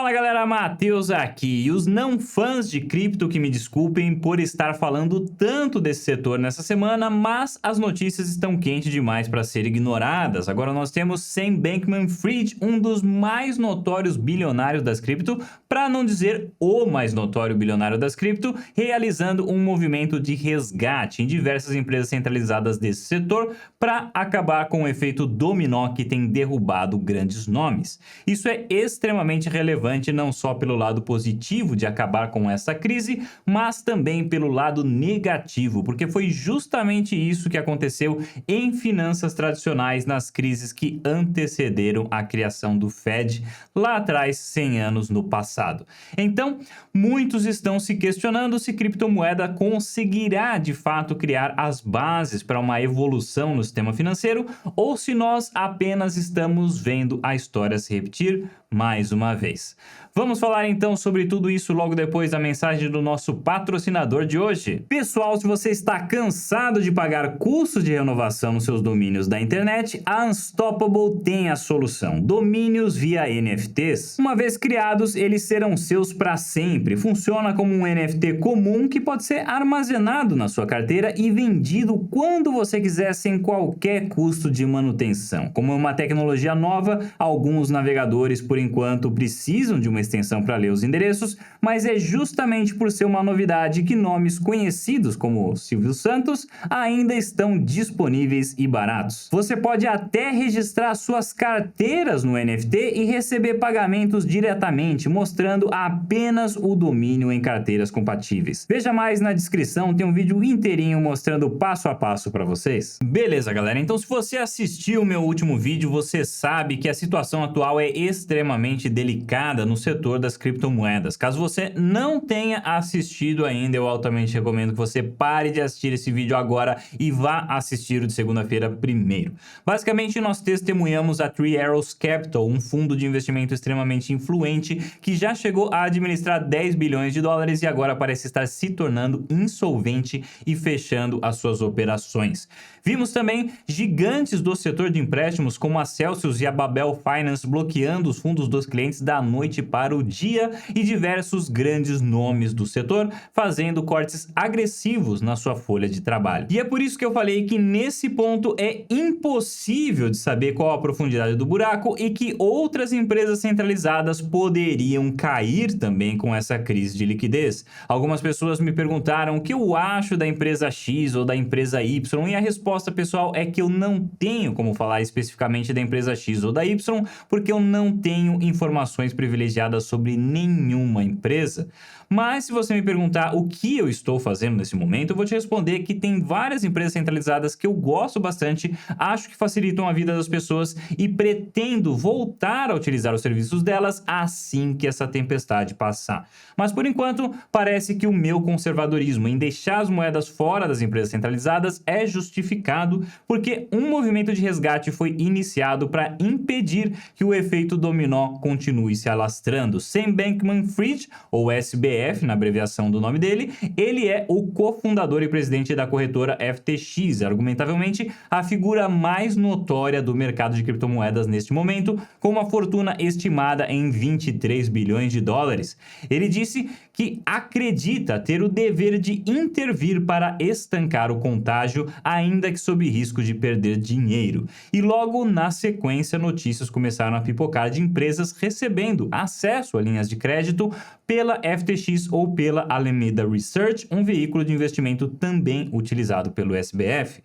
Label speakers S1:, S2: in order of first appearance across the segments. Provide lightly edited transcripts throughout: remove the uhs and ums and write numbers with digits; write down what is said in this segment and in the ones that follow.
S1: Fala galera, Matheus aqui. E os não fãs de cripto que me desculpem por estar falando tanto desse setor nessa semana, mas as notícias estão quentes demais para serem ignoradas. Agora nós temos Sam Bankman-Fried, um dos mais notórios bilionários das cripto, para não dizer o mais notório bilionário das cripto, realizando um movimento de resgate em diversas empresas centralizadas desse setor para acabar com o efeito dominó que tem derrubado grandes nomes. Isso é extremamente relevante não só pelo lado positivo de acabar com essa crise, mas também pelo lado negativo, porque foi justamente isso que aconteceu em finanças tradicionais nas crises que antecederam a criação do Fed lá atrás, 100 anos no passado. Então, muitos estão se questionando se criptomoeda conseguirá de fato criar as bases para uma evolução no sistema financeiro ou se nós apenas estamos vendo a história se repetir mais uma vez. Vamos falar então sobre tudo isso logo depois da mensagem do nosso patrocinador de hoje. Pessoal, se você está cansado de pagar custos de renovação nos seus domínios da internet, a Unstoppable tem a solução: domínios via NFTs. Uma vez criados, eles serão seus para sempre. Funciona como um NFT comum que pode ser armazenado na sua carteira e vendido quando você quiser sem qualquer custo de manutenção. Como é uma tecnologia nova, alguns navegadores por enquanto precisam de uma extensão para ler os endereços, mas é justamente por ser uma novidade que nomes conhecidos como Silvio Santos ainda estão disponíveis e baratos. Você pode até registrar suas carteiras no NFT e receber pagamentos diretamente, mostrando apenas o domínio em carteiras compatíveis. Veja mais na descrição, tem um vídeo inteirinho mostrando passo a passo para vocês. Beleza, galera, então se você assistiu o meu último vídeo, você sabe que a situação atual é extremamente delicada no setor das criptomoedas. Caso você não tenha assistido ainda, eu altamente recomendo que você pare de assistir esse vídeo agora e vá assistir o de segunda-feira primeiro. Basicamente, nós testemunhamos a Three Arrows Capital, um fundo de investimento extremamente influente que já chegou a administrar 10 bilhões de dólares e agora parece estar se tornando insolvente e fechando as suas operações. Vimos também gigantes do setor de empréstimos como a Celsius e a Babel Finance bloqueando os fundos dos clientes da noite para o dia e diversos grandes nomes do setor fazendo cortes agressivos na sua folha de trabalho. E é por isso que eu falei que nesse ponto é impossível de saber qual a profundidade do buraco e que outras empresas centralizadas poderiam cair também com essa crise de liquidez. Algumas pessoas me perguntaram o que eu acho da empresa X ou da empresa Y e a resposta, pessoal, é que eu não tenho como falar especificamente da empresa X ou da Y porque eu não tenho informações privilegiadas sobre nenhuma empresa. Mas se você me perguntar o que eu estou fazendo nesse momento, eu vou te responder que tem várias empresas centralizadas que eu gosto bastante, acho que facilitam a vida das pessoas e pretendo voltar a utilizar os serviços delas assim que essa tempestade passar. Mas por enquanto, parece que o meu conservadorismo em deixar as moedas fora das empresas centralizadas é justificado porque um movimento de resgate foi iniciado para impedir que o efeito dominó continue se alastrando. Sam Bankman-Fried, ou SBF, na abreviação do nome dele, ele é o cofundador e presidente da corretora FTX, argumentavelmente a figura mais notória do mercado de criptomoedas neste momento, com uma fortuna estimada em 23 bilhões de dólares. Ele disse que acredita ter o dever de intervir para estancar o contágio, ainda que sob risco de perder dinheiro. E logo na sequência, notícias começaram a pipocar de empresas recebendo acesso a linhas de crédito pela FTX ou pela Alameda Research, um veículo de investimento também utilizado pelo SBF.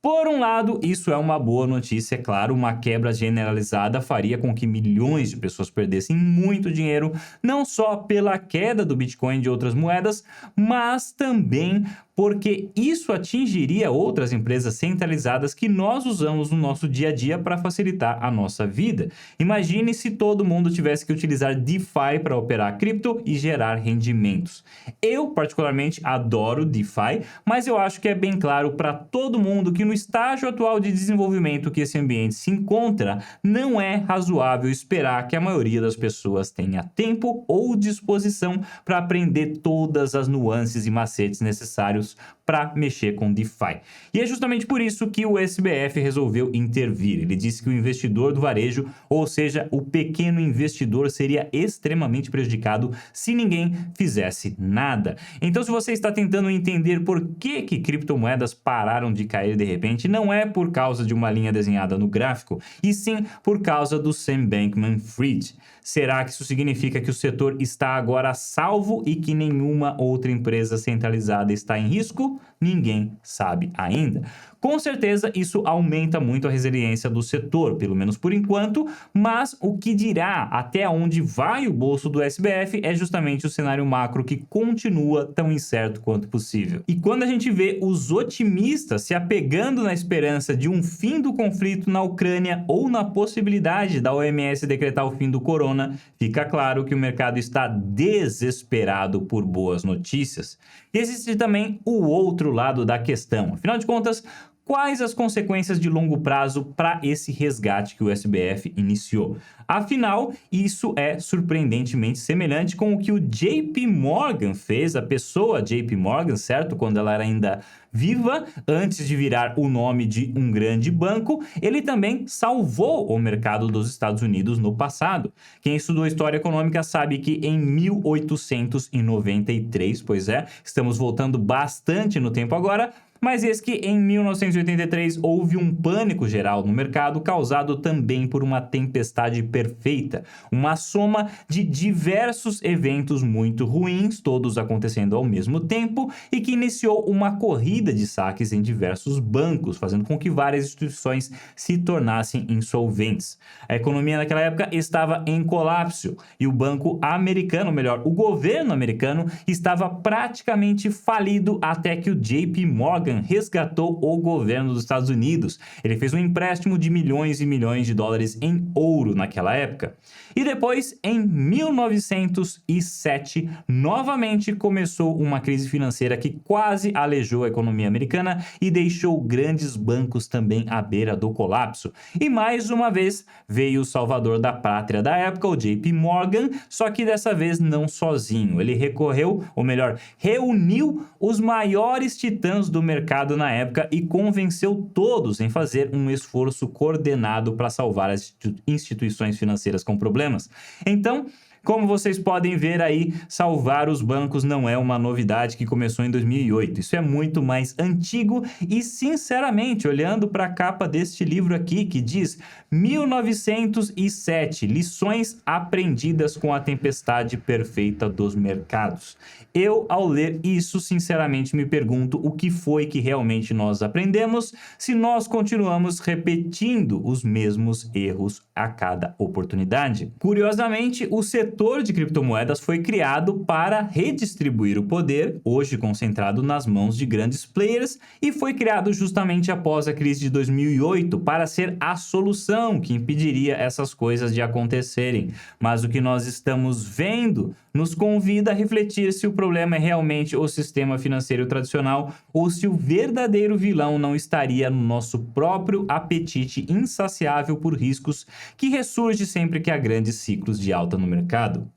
S1: Por um lado, isso é uma boa notícia, é claro, uma quebra generalizada faria com que milhões de pessoas perdessem muito dinheiro, não só pela queda do Bitcoin e de outras moedas, mas também porque isso atingiria outras empresas centralizadas que nós usamos no nosso dia a dia para facilitar a nossa vida. Imagine se todo mundo tivesse que utilizar DeFi para operar cripto e gerar rendimentos. Eu, particularmente, adoro DeFi, mas eu acho que é bem claro para todo mundo que no estágio atual de desenvolvimento que esse ambiente se encontra, não é razoável esperar que a maioria das pessoas tenha tempo ou disposição para aprender todas as nuances e macetes necessários para mexer com DeFi. E é justamente por isso que o SBF resolveu intervir. Ele disse que o investidor do varejo, ou seja, o pequeno investidor, seria extremamente prejudicado se ninguém fizesse nada. Então, se você está tentando entender por que criptomoedas pararam de cair de repente, não é por causa de uma linha desenhada no gráfico, e sim por causa do Sam Bankman-Fried. Será que isso significa que o setor está agora salvo e que nenhuma outra empresa centralizada está em risco? Ninguém sabe ainda. Com certeza, isso aumenta muito a resiliência do setor, pelo menos por enquanto, mas o que dirá até onde vai o bolso do SBF é justamente o cenário macro que continua tão incerto quanto possível. E quando a gente vê os otimistas se apegando na esperança de um fim do conflito na Ucrânia ou na possibilidade da OMS decretar o fim do corona, fica claro que o mercado está desesperado por boas notícias. E existe também o outro lado da questão. Afinal de contas, quais as consequências de longo prazo para esse resgate que o SBF iniciou? Afinal, isso é surpreendentemente semelhante com o que o JP Morgan fez, a pessoa JP Morgan, certo? Quando ela era ainda viva, antes de virar o nome de um grande banco, ele também salvou o mercado dos Estados Unidos no passado. Quem estudou história econômica sabe que em 1893, pois é, estamos voltando bastante no tempo agora, mas eis que em 1983 houve um pânico geral no mercado causado também por uma tempestade perfeita, uma soma de diversos eventos muito ruins, todos acontecendo ao mesmo tempo, e que iniciou uma corrida de saques em diversos bancos, fazendo com que várias instituições se tornassem insolventes. A economia naquela época estava em colapso e o banco americano, melhor, o governo americano, estava praticamente falido até que o JP Morgan resgatou o governo dos Estados Unidos. Ele fez um empréstimo de milhões e milhões de dólares em ouro naquela época. E depois, em 1907, novamente começou uma crise financeira que quase aleijou a economia americana e deixou grandes bancos também à beira do colapso. E mais uma vez veio o salvador da pátria da época, o JP Morgan, só que dessa vez não sozinho. Ele recorreu, ou melhor, reuniu os maiores titãs do mercado na época e convenceu todos em fazer um esforço coordenado para salvar as instituições financeiras com problemas. Então, como vocês podem ver aí, salvar os bancos não é uma novidade que começou em 2008. Isso é muito mais antigo e, sinceramente, olhando para a capa deste livro aqui, que diz 1907, lições aprendidas com a tempestade perfeita dos mercados. Eu, ao ler isso, sinceramente me pergunto o que foi que realmente nós aprendemos se nós continuamos repetindo os mesmos erros a cada oportunidade. Curiosamente, o setor de criptomoedas foi criado para redistribuir o poder, hoje concentrado nas mãos de grandes players, e foi criado justamente após a crise de 2008 para ser a solução que impediria essas coisas de acontecerem. Mas o que nós estamos vendo nos convida a refletir se o problema é realmente o sistema financeiro tradicional ou se o verdadeiro vilão não estaria no nosso próprio apetite insaciável por riscos que ressurge sempre que há grandes ciclos de alta no mercado.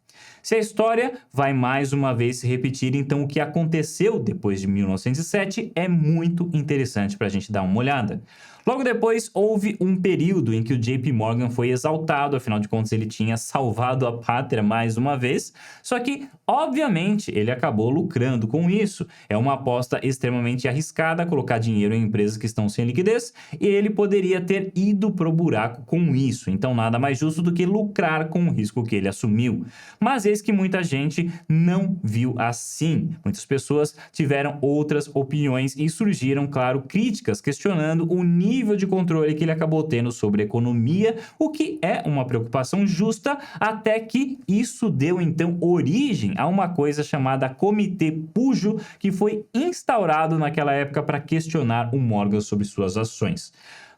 S1: Se a história vai mais uma vez se repetir, então o que aconteceu depois de 1907 é muito interessante para a gente dar uma olhada. Logo depois, houve um período em que o JP Morgan foi exaltado, afinal de contas ele tinha salvado a pátria mais uma vez, só que, obviamente, ele acabou lucrando com isso. É uma aposta extremamente arriscada colocar dinheiro em empresas que estão sem liquidez e ele poderia ter ido pro buraco com isso, então nada mais justo do que lucrar com o risco que ele assumiu. Mas eis que muita gente não viu assim. Muitas pessoas tiveram outras opiniões e surgiram, claro, críticas questionando o nível de controle que ele acabou tendo sobre a economia, o que é uma preocupação justa, até que isso deu então origem a uma coisa chamada Comitê Pujo, que foi instaurado naquela época para questionar o Morgan sobre suas ações.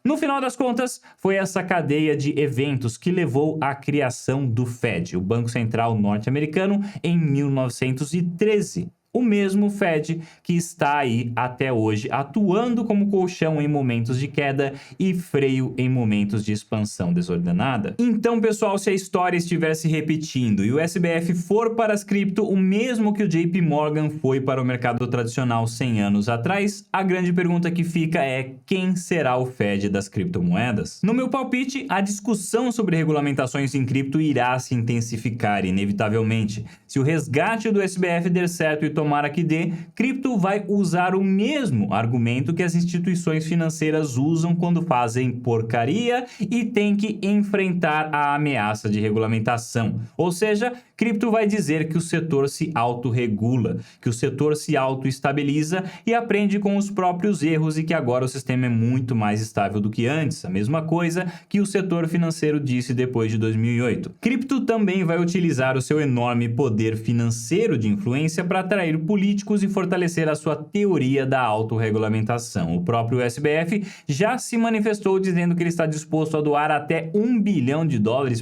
S1: No final das contas, foi essa cadeia de eventos que levou à criação do Fed, o Banco Central norte-americano, em 1913. O mesmo Fed que está aí até hoje atuando como colchão em momentos de queda e freio em momentos de expansão desordenada. Então, pessoal, se a história estiver se repetindo e o SBF for para as cripto o mesmo que o JP Morgan foi para o mercado tradicional 100 anos atrás, a grande pergunta que fica é: quem será o Fed das criptomoedas? No meu palpite, a discussão sobre regulamentações em cripto irá se intensificar inevitavelmente. Se o resgate do SBF der certo e tomara que dê, cripto vai usar o mesmo argumento que as instituições financeiras usam quando fazem porcaria e tem que enfrentar a ameaça de regulamentação. Ou seja, cripto vai dizer que o setor se autorregula, que o setor se autoestabiliza e aprende com os próprios erros e que agora o sistema é muito mais estável do que antes. A mesma coisa que o setor financeiro disse depois de 2008. Cripto também vai utilizar o seu enorme poder financeiro de influência para atrair políticos e fortalecer a sua teoria da autorregulamentação. O próprio SBF já se manifestou dizendo que ele está disposto a doar até $1 bilhão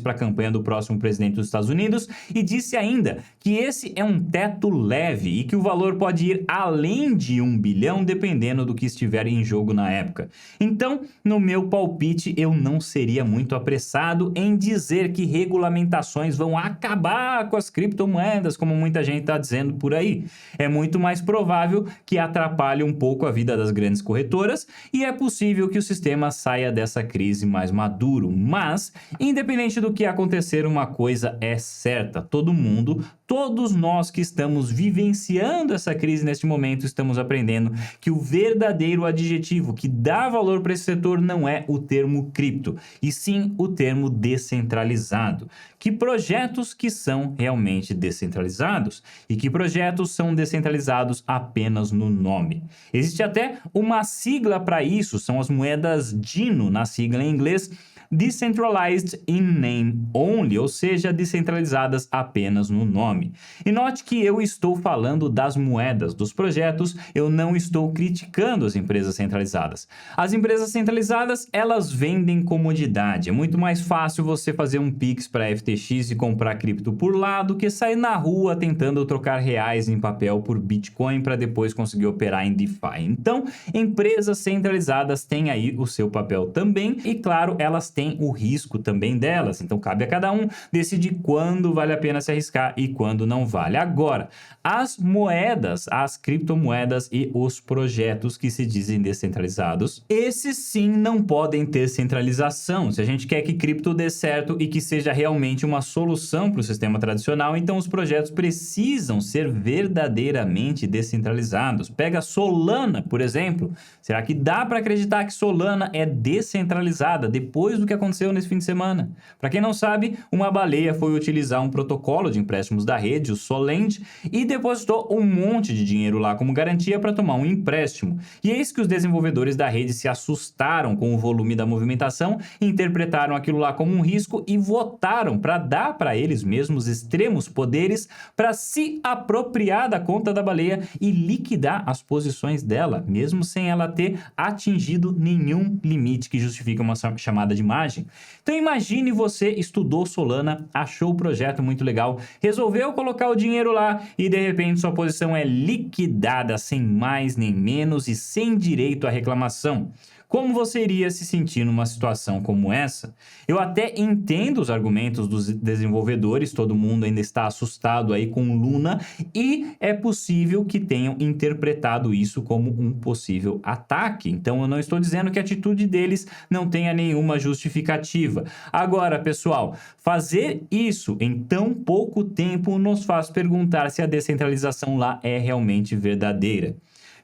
S1: para a campanha do próximo presidente dos Estados Unidos e disse ainda que esse é um teto leve e que o valor pode ir além de $1 bilhão dependendo do que estiver em jogo na época. Então, no meu palpite, eu não seria muito apressado em dizer que regulamentações vão acabar com as criptomoedas, como muita gente está dizendo por aí. É muito mais provável que atrapalhe um pouco a vida das grandes corretoras e é possível que o sistema saia dessa crise mais maduro. Mas, independente do que acontecer, uma coisa é certa: todo mundo, todos nós que estamos vivenciando essa crise neste momento, estamos aprendendo que o verdadeiro adjetivo que dá valor para esse setor não é o termo cripto, e sim o termo descentralizado. Que projetos que são realmente descentralizados e que projetos são descentralizados apenas no nome. Existe até uma sigla para isso, são as moedas DINO, na sigla em inglês, Decentralized in Name Only, ou seja, descentralizadas apenas no nome. E note que eu estou falando das moedas, dos projetos, eu não estou criticando as empresas centralizadas. As empresas centralizadas, elas vendem comodidade. É muito mais fácil você fazer um Pix para FTX e comprar cripto por lá do que sair na rua tentando trocar reais em papel por Bitcoin para depois conseguir operar em DeFi. Então, empresas centralizadas têm aí o seu papel também e, claro, elas têm o risco também delas, então cabe a cada um decidir quando vale a pena se arriscar e quando não vale. Agora, as moedas, as criptomoedas e os projetos que se dizem descentralizados, esses sim não podem ter centralização. Se a gente quer que cripto dê certo e que seja realmente uma solução para o sistema tradicional, então os projetos precisam ser verdadeiramente descentralizados. Pega Solana, por exemplo. Será que dá para acreditar que Solana é descentralizada depois do que aconteceu nesse fim de semana? Para quem não sabe, uma baleia foi utilizar um protocolo de empréstimos da rede, o Solend, e depositou um monte de dinheiro lá como garantia para tomar um empréstimo. E eis que os desenvolvedores da rede se assustaram com o volume da movimentação, interpretaram aquilo lá como um risco e votaram para dar para eles mesmos extremos poderes para se apropriar da conta da baleia e liquidar as posições dela, mesmo sem ela ter atingido nenhum limite que justifique uma chamada de margem. Então imagine você estudou Solana, achou o projeto muito legal, resolveu colocar o dinheiro lá e de repente sua posição é liquidada sem mais nem menos e sem direito à reclamação. Como você iria se sentir numa situação como essa? Eu até entendo os argumentos dos desenvolvedores, todo mundo ainda está assustado aí com Luna e é possível que tenham interpretado isso como um possível ataque. Então eu não estou dizendo que a atitude deles não tenha nenhuma justificativa. Agora, pessoal, fazer isso em tão pouco tempo nos faz perguntar se a descentralização lá é realmente verdadeira.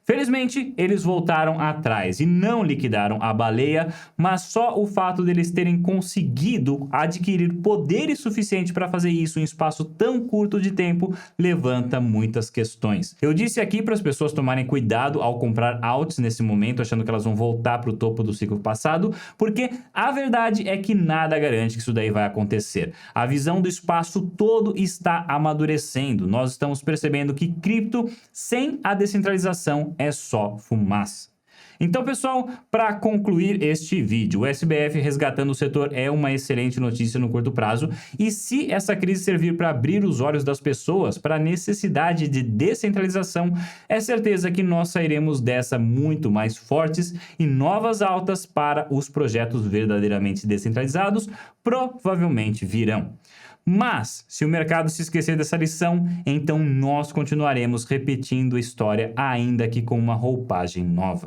S1: Felizmente, eles voltaram atrás e não liquidaram a baleia, mas só o fato deles terem conseguido adquirir poderes suficientes para fazer isso em espaço tão curto de tempo levanta muitas questões. Eu disse aqui para as pessoas tomarem cuidado ao comprar alts nesse momento, achando que elas vão voltar para o topo do ciclo passado, porque a verdade é que nada garante que isso daí vai acontecer. A visão do espaço todo está amadurecendo. Nós estamos percebendo que cripto sem a descentralização é só fumaça. Então, pessoal, para concluir este vídeo, o SBF resgatando o setor é uma excelente notícia no curto prazo, e se essa crise servir para abrir os olhos das pessoas para a necessidade de descentralização, é certeza que nós sairemos dessa muito mais fortes, e novas altas para os projetos verdadeiramente descentralizados provavelmente virão. Mas, se o mercado se esquecer dessa lição, então nós continuaremos repetindo a história, ainda que com uma roupagem nova.